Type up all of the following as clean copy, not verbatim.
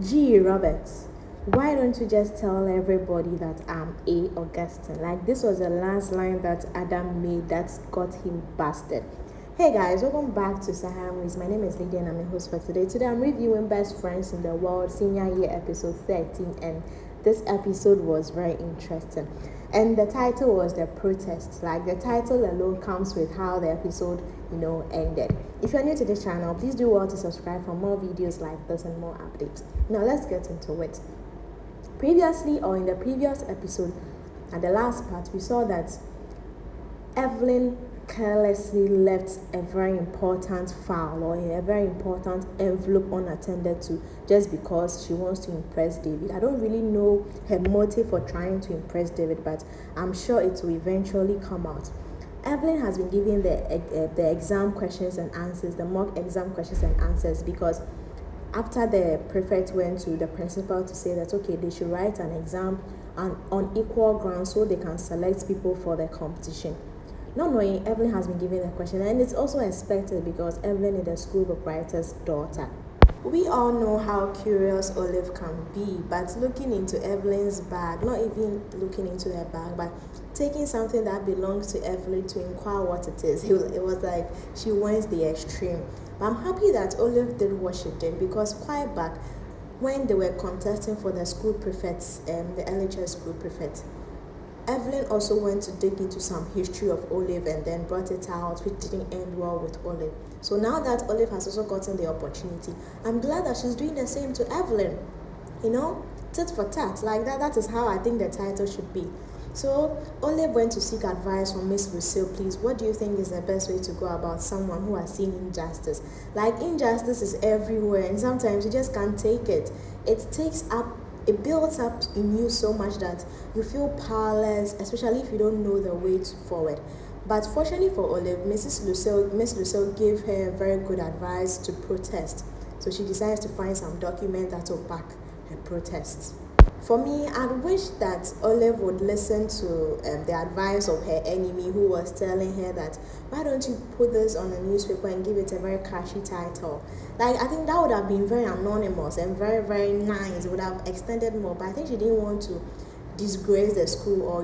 Gee, Roberts, why don't you just tell everybody that I'm A. Augustine? Like, this was the last line that Adam made that got him busted. Hey guys, welcome back to Sahara Movies. My name is Lydia and I'm your host for today. Today I'm reviewing Best Friends in the World Senior Year episode 13, and this episode was very interesting. And the title was The Protest. Like, the title alone comes with how the episode, ended. If you're new to this channel, please do well to subscribe for more videos like this and more updates. Now let's get into it. Previously, or in the previous episode, at the last part, we saw that Evelyn carelessly left a very important file or a very important envelope unattended to just because she wants to impress David. I don't really know her motive for trying to impress David, but I'm sure it will eventually come out. Evelyn has been giving the exam questions and answers, the mock exam questions and answers, because after the prefect went to the principal to say that okay, they should write an exam on equal grounds so they can select people for the competition. Not knowing, Evelyn has been given the question, and it's also expected because Evelyn is the school proprietor's daughter. We all know how curious Olive can be, but looking into Evelyn's bag, not even looking into her bag, but taking something that belongs to Evelyn to inquire what it is, it was like she wants the extreme. But I'm happy that Olive did what she did, because quite back when they were contesting for the school prefects, the LHS school prefect, Evelyn also went to dig into some history of Olive and then brought it out, which didn't end well with Olive. So now that Olive has also gotten the opportunity, I'm glad that she's doing the same to Evelyn. Tit for tat, like that. That is how I think the title should be. So Olive went to seek advice from Miss Lucille. Please, what do you think is the best way to go about someone who has seen injustice? Like, injustice is everywhere, and sometimes you just can't take it. It builds up in you so much that you feel powerless, especially if you don't know the way forward. But fortunately for Olive, Miss Lucille gave her very good advice to protest. So she decides to find some document that will back her protest. For me, I'd wish that Olive would listen to the advice of her enemy, who was telling her that, why don't you put this on a newspaper and give it a very catchy title? Like, I think that would have been very anonymous and very, very nice. It would have extended more, but I think she didn't want to disgrace the school or,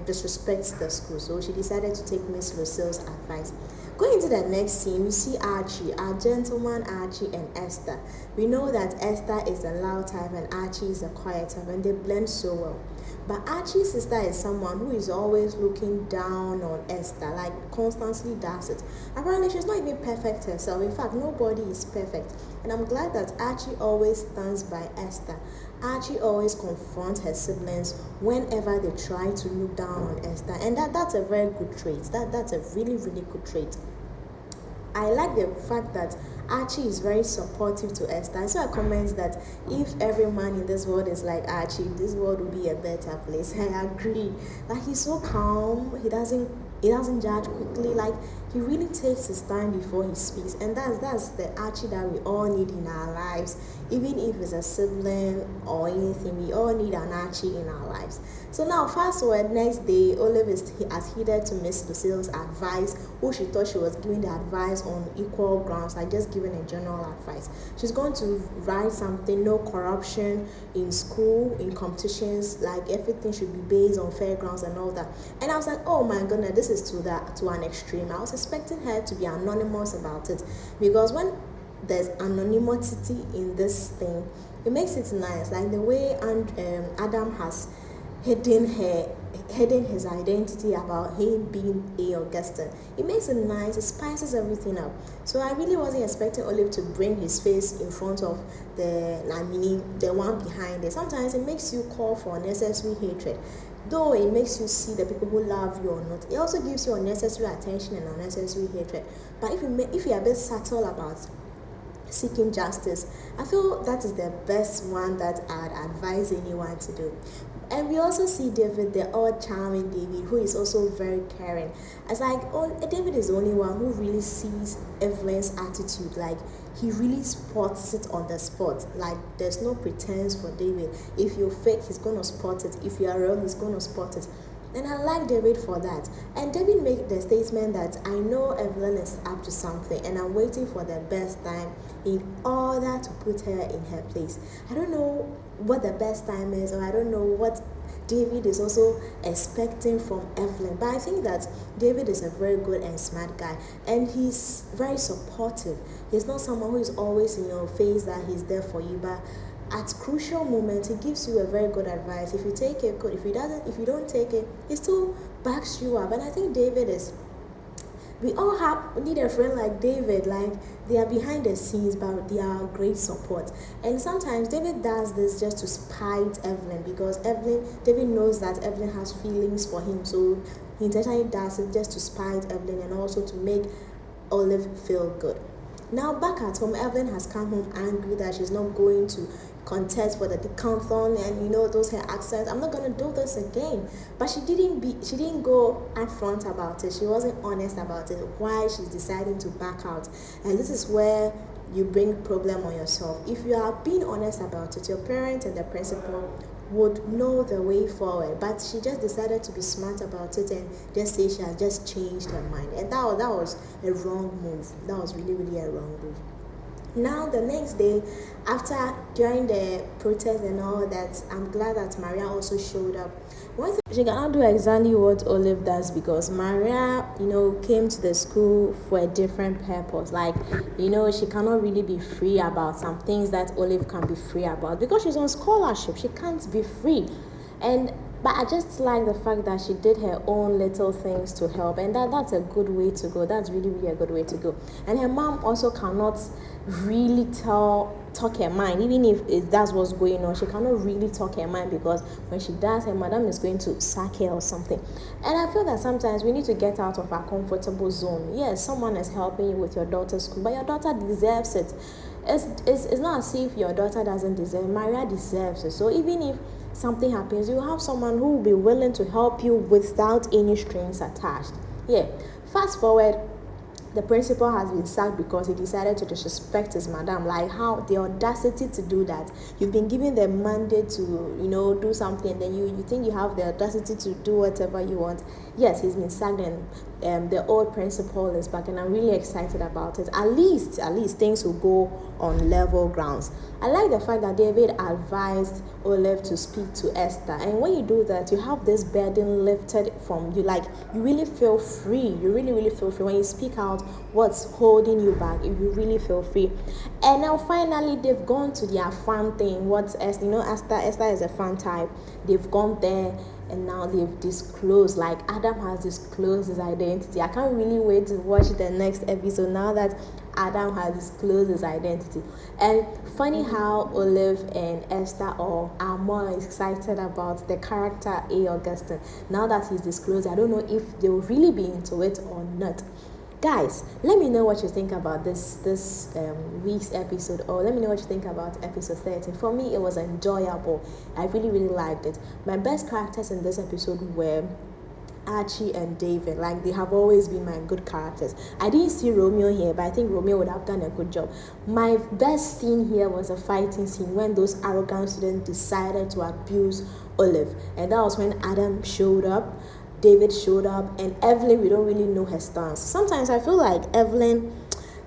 disrespect the school. So she decided to take Miss Lucille's advice. Going into the next scene, we see Archie, our gentleman Archie, and Esther. We know that Esther is the loud type and Archie is the quiet type, and they blend so well. But Archie's sister is someone who is always looking down on Esther, like constantly does it. Apparently, she's not even perfect herself. In fact, nobody is perfect. And I'm glad that Archie always stands by Esther. Archie always confronts her siblings whenever they try to look down on Esther. And that's a very good trait. That's a really, really good trait. I like the fact that Archie is very supportive to Esther. I saw a comment that if every man in this world is like Archie, this world would be a better place. I agree. Like, he's so calm. He doesn't judge quickly. Like, he really takes his time before he speaks, and that's the Archie that we all need in our lives. Even if it's a sibling or anything, we all need an Archie in our lives. So now, fast forward, next day, Olive has heeded to Miss Lucille's advice, who she thought she was giving the advice on equal grounds, like just giving a general advice. She's going to write something, no corruption in school, in competitions, like everything should be based on fair grounds and all that. And I was like, oh my goodness, this is to an extreme. I was expecting her to be anonymous about it, because when there's anonymity in this thing, it makes it nice. Like the way Adam has hidden his identity about him being A. Augustine. It makes it nice, it spices everything up. So I really wasn't expecting Olive to bring his face in front of the one behind it. Sometimes it makes you call for unnecessary hatred. Though it makes you see the people who love you or not, it also gives you unnecessary attention and unnecessary hatred. But if you are a bit subtle about seeking justice, I feel that is the best one that I'd advise anyone to do. And we also see David, the odd charming David, who is also very caring. It's like, David is the only one who really sees Evelyn's attitude. Like, he really spots it on the spot. Like, there's no pretense for David. If you fake, he's gonna spot it. If you are real, he's gonna spot it. And I like David for that. And David made the statement that I know Evelyn is up to something and I'm waiting for the best time in order to put her in her place. I don't know what the best time is, or I don't know what David is also expecting from Evelyn. But I think that David is a very good and smart guy, and he's very supportive. He's not someone who is always in your face that he's there for you, but at crucial moments he gives you a very good advice. If you take it, good. If you don't take it, he still backs you up. And I think David is, we all need a friend like David. Like, they are behind the scenes, but they are great support. And sometimes David does this just to spite Evelyn, because David knows that Evelyn has feelings for him, so he intentionally does it just to spite Evelyn and also to make Olive feel good. Now back at home, Evelyn has come home angry that she's not going to contest for the decathlon, and those her accents. I'm not gonna do this again. But she didn't go upfront about it. She wasn't honest about it. Why she's deciding to back out. And this is where you bring problem on yourself. If you are being honest about it, your parent and the principal would know the way forward, but she just decided to be smart about it and just say she has just changed her mind, and that was a wrong move. That was really, really a wrong move. Now the next day, during the protest and all that, I'm glad that Maria also showed up. She cannot do exactly what Olive does, because Maria, came to the school for a different purpose. Like, she cannot really be free about some things that Olive can be free about, because she's on scholarship. She can't be free. But I just like the fact that she did her own little things to help, and that's a good way to go. That's really, really a good way to go. And her mom also cannot really talk her mind, even if that's what's going on. She cannot really talk her mind, because when she does, her madam is going to sack her or something. And I feel that sometimes we need to get out of our comfortable zone. Yes, someone is helping you with your daughter's school, but your daughter deserves it. It's not as if your daughter doesn't deserve it. Maria deserves it. So even if something happens, you have someone who will be willing to help you without any strings attached. Yeah. Fast forward, the principal has been sacked because he decided to disrespect his madam. Like, how the audacity to do that? You've been given the mandate to, do something, and then you think you have the audacity to do whatever you want. Yes, he's been sacked, and the old principal is back, and I'm really excited about it. At least things will go on level grounds. I like the fact that David advised Olive to speak to Esther, and when you do that, you have this burden lifted from you. Like, you really feel free. You really, really feel free when you speak out what's holding you back. You really feel free. And now finally they've gone to their fun thing. Esther is a fun type. They've gone there, and now they've disclosed, like Adam has disclosed his identity. I can't really wait to watch the next episode now that Adam has disclosed his identity. And funny how Olive and Esther are more excited about the character A. Augustine now that he's disclosed. I don't know if they'll really be into it or not. Guys, let me know what you think about this week's episode, or let me know what you think about episode 13. For me, it was enjoyable. I really, really liked it. My best characters in this episode were Archie and David. Like, they have always been my good characters. I didn't see Romeo here, but I think Romeo would have done a good job. My best scene here was a fighting scene when those arrogant students decided to abuse Olive, and that was when Adam showed up, David showed up, and Evelyn, we don't really know her stance. Sometimes I feel like Evelyn,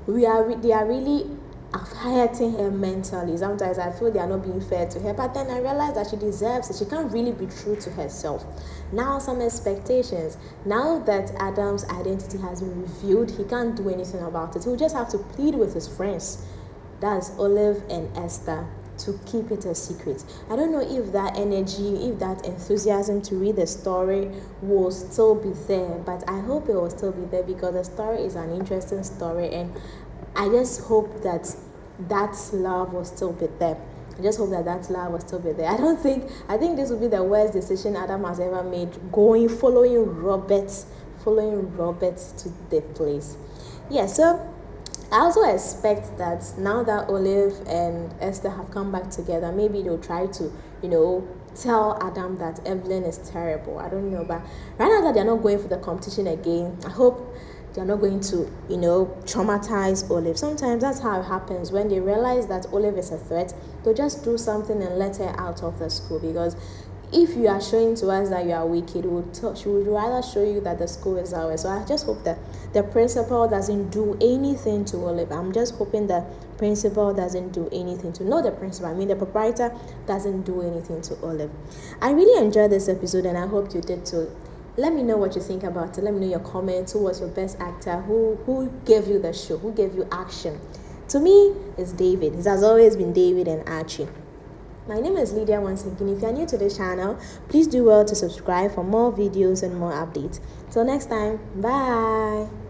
they are really hurting her mentally. Sometimes I feel they are not being fair to her, but then I realize that she deserves it. She can't really be true to herself. Now some expectations. Now that Adam's identity has been revealed, he can't do anything about it. He'll just have to plead with his friends. That's Olive and Esther, to keep it a secret. I don't know if that energy, if that enthusiasm to read the story will still be there, but I hope it will still be there, because the story is an interesting story, and I just hope that love will still be there. I just hope that love will still be there. I think this will be the worst decision Adam has ever made, following Robert to the place. Yeah, so I also expect that now that Olive and Esther have come back together, maybe they'll try to, tell Adam that Evelyn is terrible. I don't know, but right now that they're not going for the competition again, I hope they're not going to, traumatize Olive. Sometimes that's how it happens. When they realize that Olive is a threat, they'll just do something and let her out of the school, because if you are showing to us that you are wicked, we would rather show you that the school is ours. So I just hope that the principal doesn't do anything to Olive. I'm just hoping the principal doesn't do anything to, no, the principal, I mean the proprietor doesn't do anything to Olive. I really enjoyed this episode and I hope you did too. Let me know what you think about it. Let me know your comments. Who was your best actor? Who gave you the show? Who gave you action? To me, it's David. It has always been David and Archie. My name is Lydia once again. If you are new to the channel, please do well to subscribe for more videos and more updates. Till next time, bye.